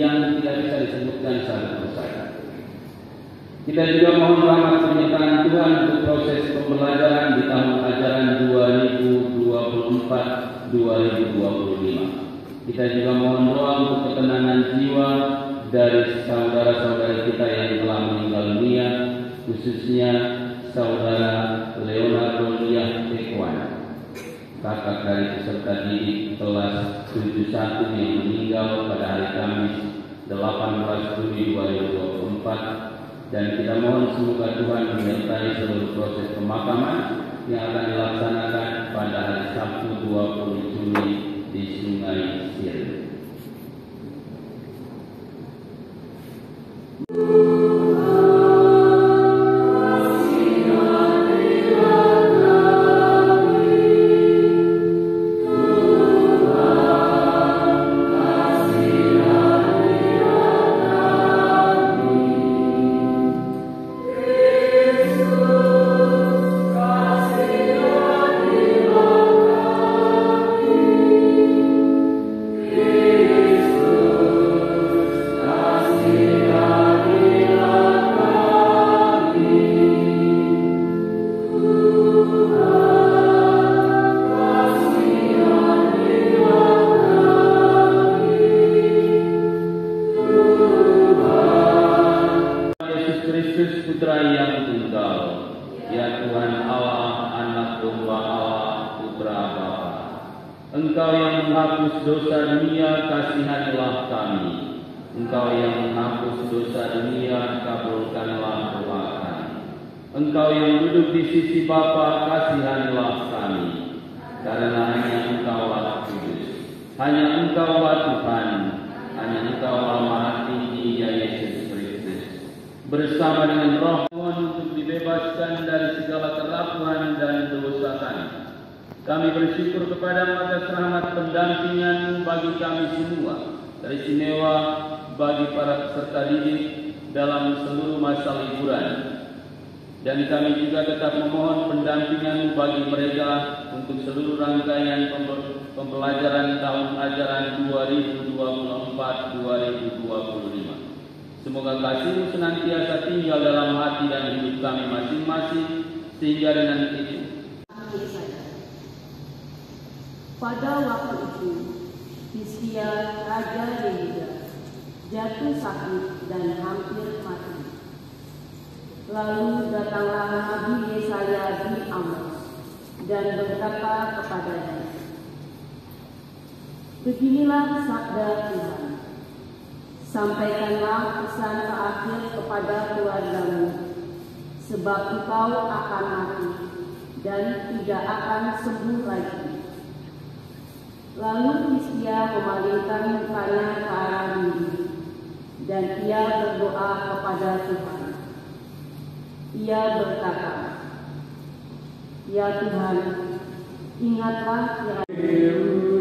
yang tidak bisa disebutkan satu persatu. Kita juga mohon rahmat penyertaan Tuhan untuk proses pembelajaran di tahun ajaran 2024-2025. Kita juga mohon doa untuk ketenangan jiwa dari saudara-saudara kita yang telah meninggal dunia, khususnya saudara Leonardo Diah Tekwan, kakak dari peserta didik kelas 71 yang meninggal pada hari Kamis 18 Juli 2024. Dan kita mohon semoga Tuhan menyertai seluruh proses pemakaman yang akan dilaksanakan pada hari Sabtu 20 Juli di Sungai Sirih. Engkau yang menghapus dosa dunia, kasihanilah kami. Engkau yang menghapus dosa dunia, kabulkanlah doa kami. Engkau yang duduk di sisi Bapa, kasihanilah kami. Karena hanya Engkaulah kudus, hanya Engkaulah Tuhan, hanya Engkaulah Maha Tinggi, ya Yesus Kristus. Bersama dengan Roh untuk dibebaskan dari segala kerapuhan dan dosa kami. Kami bersyukur kepadamu atas rahmat pendampingan bagi kami semua, teristimewa bagi para peserta didik dalam seluruh masa liburan. Dan kami juga tetap memohon pendampingan bagi mereka untuk seluruh rangkaian pembelajaran tahun ajaran 2024-2025. Semoga kasih-Mu senantiasa tinggal dalam hati dan hidup kami masing-masing, sehingga dengan itu pada waktu itu, Hizkia Raja Yehuda jatuh sakit dan hampir mati. Lalu datanglah Nabi Yesaya di Amos dan berkata kepadanya, beginilah sabda Tuhan, sampaikanlah pesan terakhir kepada keluargamu, sebab engkau akan mati dan tidak akan sembuh lagi. Lalu Hizkia memalingkan mukanya ke arah dinding, dan ia berdoa kepada Tuhan. Ia berkata, ya Tuhan, ingatlah kiranya.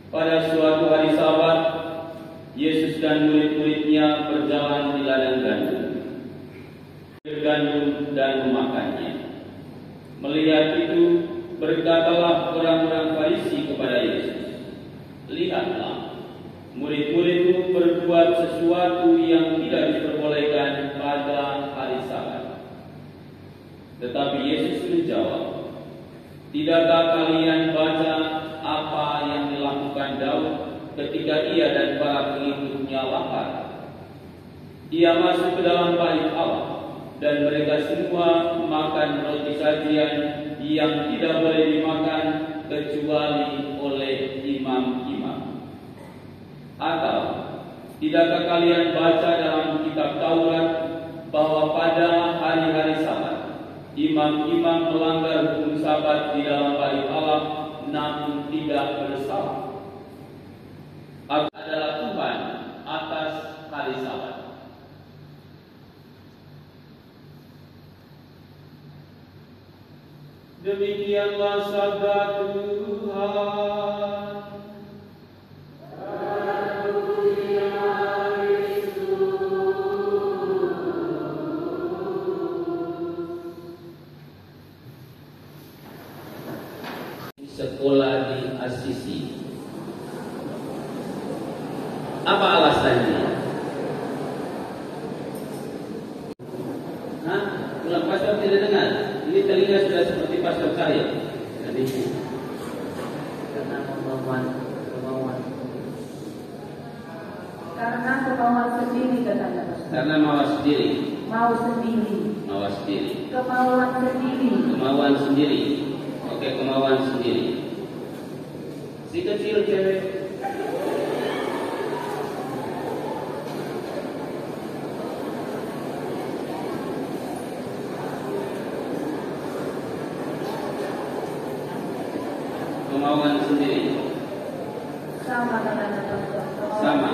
Pada suatu hari Sabat, Yesus dan murid-muridnya berjalan di ladang gandum dan memakannya. Melihat itu, berkatalah orang-orang Farisi kepada Yesus, lihat, demikianlah murid-murid itu berbuat sesuatu yang tidak diperbolehkan pada hari Sabat. Tetapi Yesus menjawab, "Tidakkah kalian baca apa yang dilakukan Daud ketika ia dan para pengikutnya lapar? Ia masuk ke dalam bait Allah, dan mereka semua makan roti sajian yang tidak boleh dimakan kecuali oleh imam-imam. Atau tidakkah kalian baca dalam kitab Taurat bahwa pada hari-hari Sabat imam-imam melanggar hukum Sabat di dalam bait Allah namun tidak bersalah? Aku adalah Tuhan atas hari Sabat." Demikianlah sabda Tuhan. Sekolah di Assisi. Apa alasannya? Hah? Ulang pastor tidak dengar? Ini telinga sudah seperti pastor saya. Jadi Karena kemauan sendiri, katanya. karena mawas sendiri. Mau sendiri. Mawas sendiri. Kemauan sendiri. Kemauan sendiri. Oke, kemauan sendiri. Si kecil cewek. Kemauan sendiri. Sama, katanya. Sama.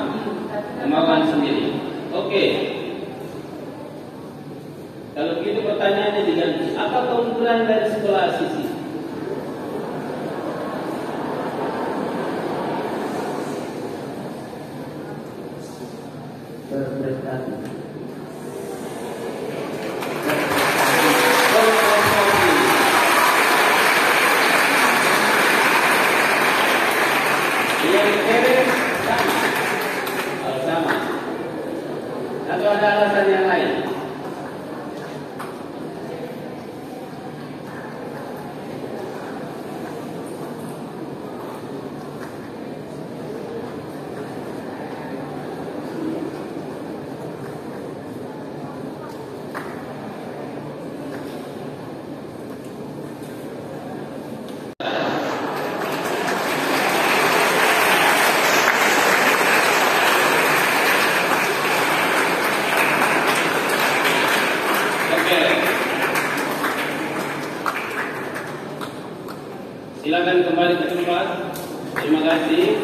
Kemauan sendiri. Oke. Kalau begitu pertanyaannya diganti. Apa keunggulan dari sekolah Assisi? Berprestasi. Yang cewek sama. Oh, sama. Atau ada alasan yang lain? Silakan kembali ke tempat. Terima kasih.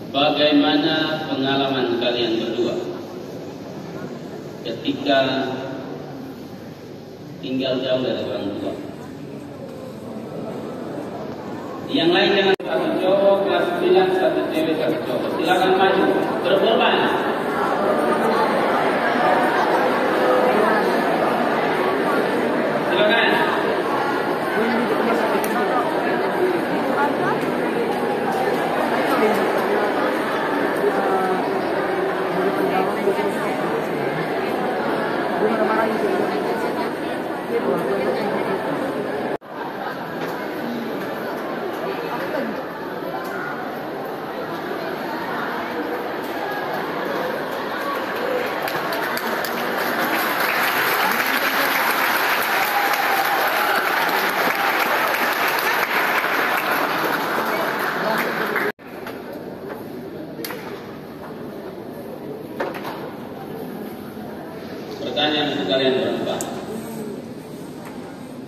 Bagaimana pengalaman kalian berdua ketika tinggal jauh dari orang tua? Yang lain jangan, satu cowok kelas 9, satu cewek, satu cowok. Silakan maju berkorban. Silakan.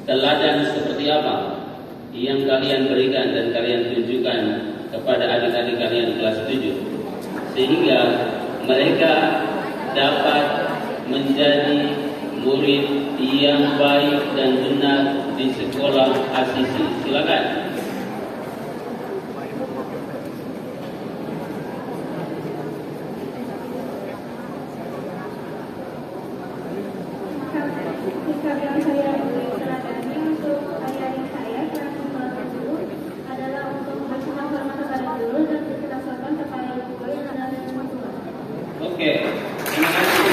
teladan seperti apa yang kalian berikan dan kalian tunjukkan kepada adik-adik kalian kelas 7, sehingga mereka dapat menjadi murid yang baik dan benar di sekolah Asisi. Silakan. Karya saya teladani untuk adik-adik saya kelas 10 adalah untuk berterima kasih kepada guru dan berterima kasih kepada ibu yang ada di rumah tua. Oke, terima kasih.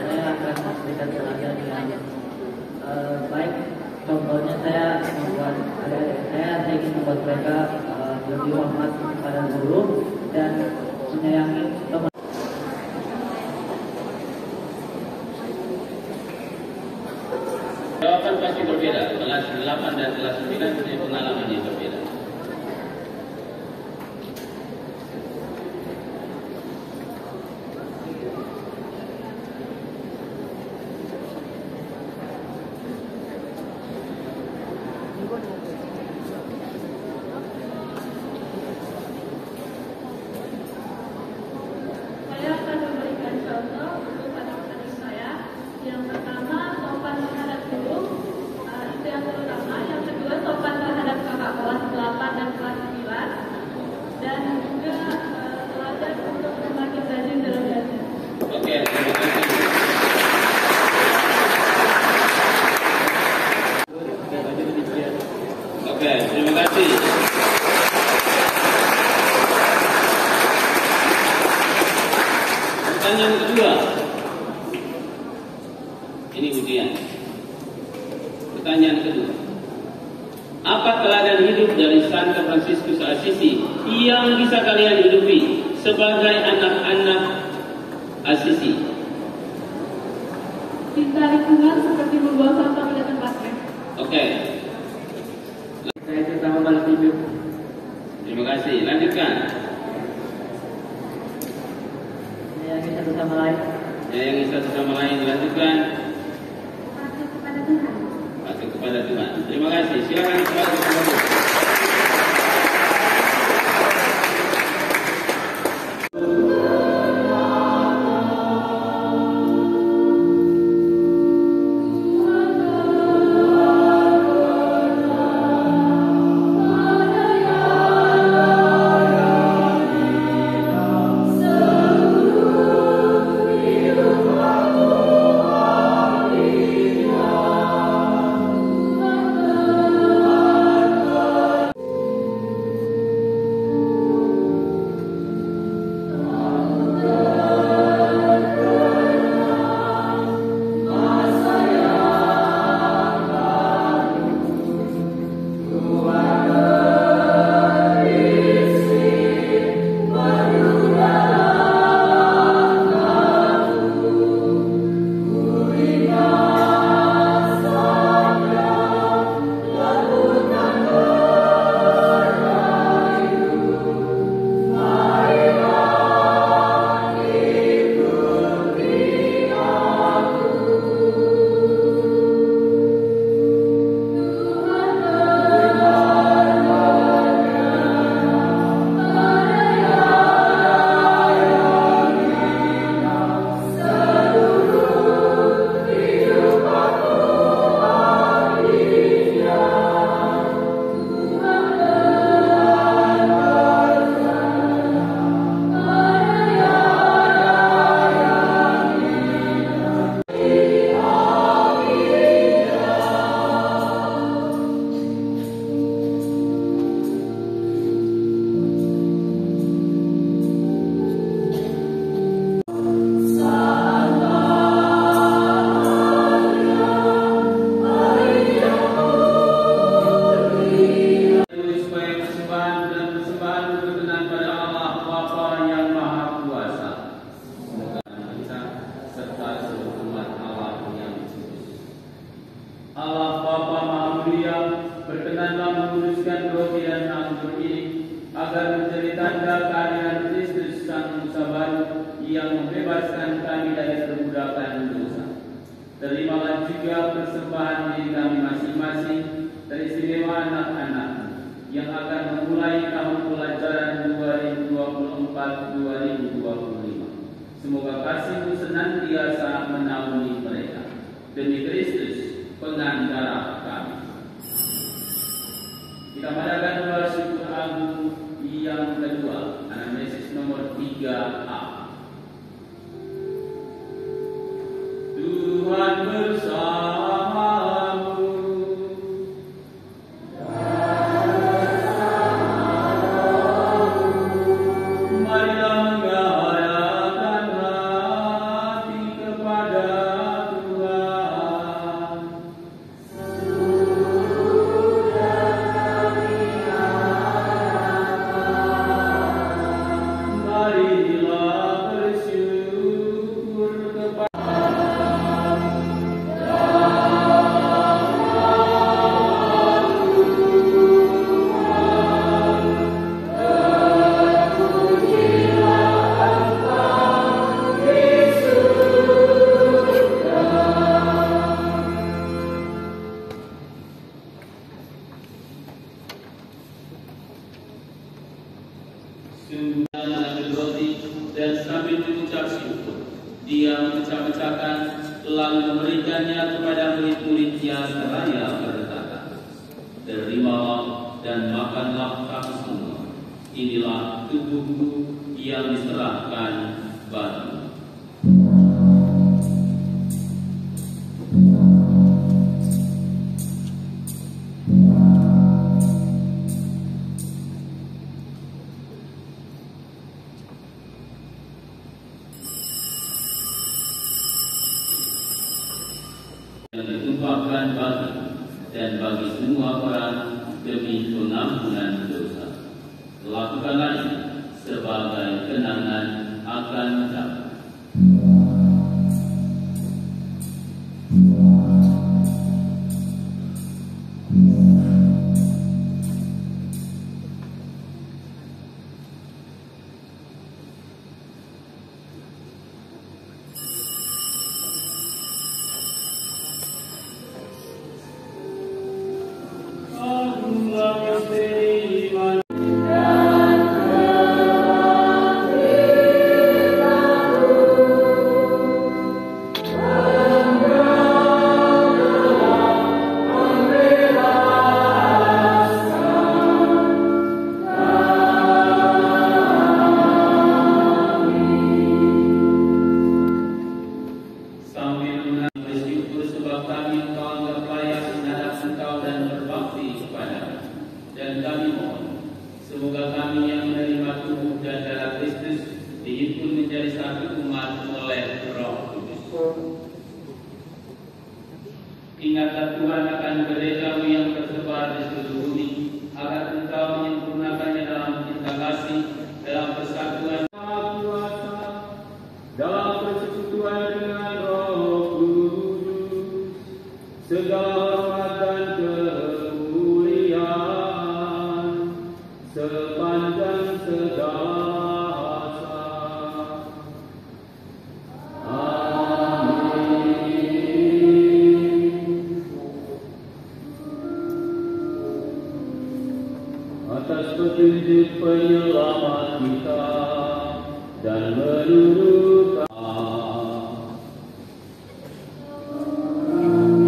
Saya akan memberikan teladan yang baik. Contohnya saya ingin membuat mereka lebih hormat kepada guru dan menyayangi teman. Jawaban pasti berbeda. Kelas 8 dan kelas 9 punya pengalaman yang berbeda. Saya akan memberikan contoh untuk adik-adik saya. Yang pertama, sopan terhadap guru, itu yang terutama. Yang kedua, sopan terhadap kakak kelas 8 dan kelas 9. Dan juga teladan untuk semakin rajin dalam belajar. Oke, terima kasih. Oke, terima kasih. Pertanyaan kedua. Ini ujian. Pertanyaan kedua. Apa teladan hidup dari Santo Fransiskus Asisi yang bisa kalian hidupi sebagai anak-anak Asisi? Cinta lingkungan seperti membuang sampah pada tempatnya. Oke, Saya terutama balas hidup. terima kasih. Lanjutkan. Menyayangi satu sama lain. Yang satu sama lain. Lanjutkan. Patuh kepada Tuhan. Patuh kepada Tuhan. Terima kasih. Silakan kembali. agar menjadi tanda kehadiran Kristus Sang Musa baru yang membebaskan kami dari perbudakan dosa. Terimalah juga persembahan diri kami masing-masing, teristimewa anak-anak yang akan memulai tahun pelajaran 2024-2025. Semoga kasih-Mu senantiasa menaungi mereka. Demi Kristus, pengantara kami. Kita mengadakan doa syukur agung yang kedua, anamnesis nomor 3A. Tuhan bersamamu. Marilah menggerakkan hati kepada Tuhan. Marilah bersyukur kepada dan sambil mengucap syukur, dia memecah-mecahkan lalu memberikannya kepada murid-muridnya seraya berkata, terimalah dan makanlah kamu semua. Inilah tubuhku yang diserahkan bagimu. Yang ditumpahkan bagi dan bagi semua orang demi pengampunan dosa. Lakukanlah ini sebagai kenangan akan kami. Dan kami mohon, semoga kami yang menerima tubuh dan darah Kristus dihimpun menjadi satu umat oleh Roh Kudus. Ingatlah Tuhan akan gereja-Mu yang tersebar di seluruh bumi, agar Engkau menyempurnakannya dalam cinta kasih, dalam persatuan kuasa, dalam persekutuan dengan Roh Kudus, segala hormat dan sepanjang segala masa. Amin. Atas petunjuk penyelamat kita dan menurut Amin.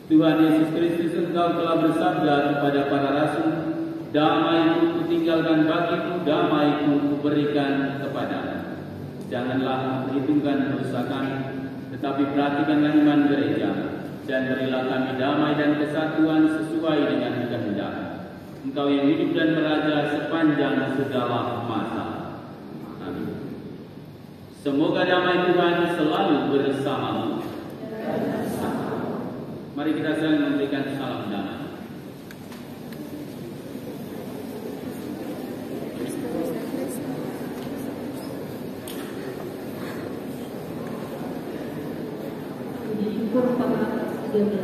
Tuhan Yesus Kristus, Engkau telah bersabda kepada para rasul, damai-Ku kutinggalkan bagimu, damai-Ku kuberikan kepadamu. Janganlah memperhitungkan dosa kami, tetapi perhatikanlah iman gereja, dan berilah kami damai dan kesatuan sesuai dengan kehendak Engkau yang hidup dan meraja sepanjang segala masa. Amin. Semoga damai Tuhan selalu bersamamu. Mari kita saling memberikan salam damai. Syukur pada Dia.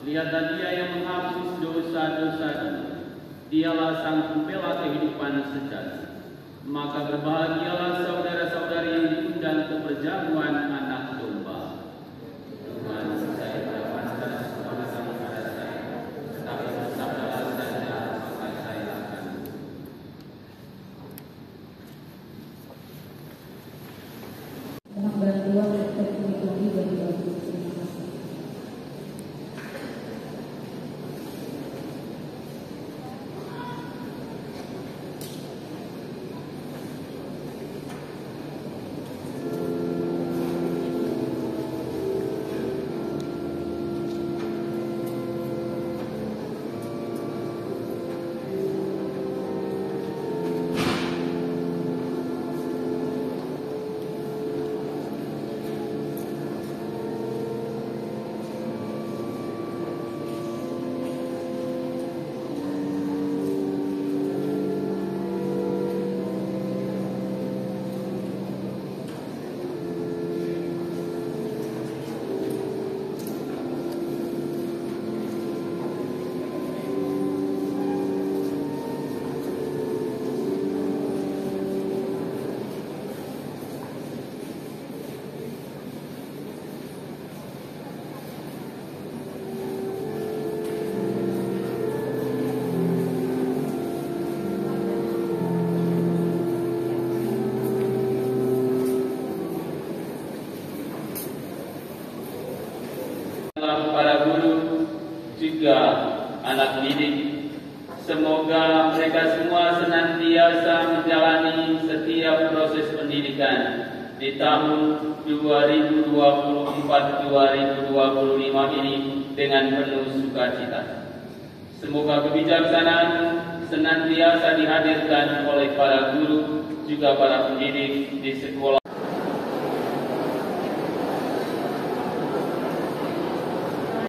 Lihatlah Dia yang menghapus dosa-dosa dunia. Dialah Sang Pembela kehidupan sejati. Maka berbahagialah saudara-saudari yang diundang ke perjamuan Anak Domba. Tuhan, saya tidak pantas memasang pada saya, tetapi bersabdalah saja, maka saya akan. Bantuan untuk mengikuti dan bantu. Para guru juga anak didik, semoga mereka semua senantiasa menjalani setiap proses pendidikan di tahun 2024-2025 ini dengan penuh sukacita. Semoga kebijaksanaan senantiasa dihadirkan oleh para guru juga para pendidik di sekolah.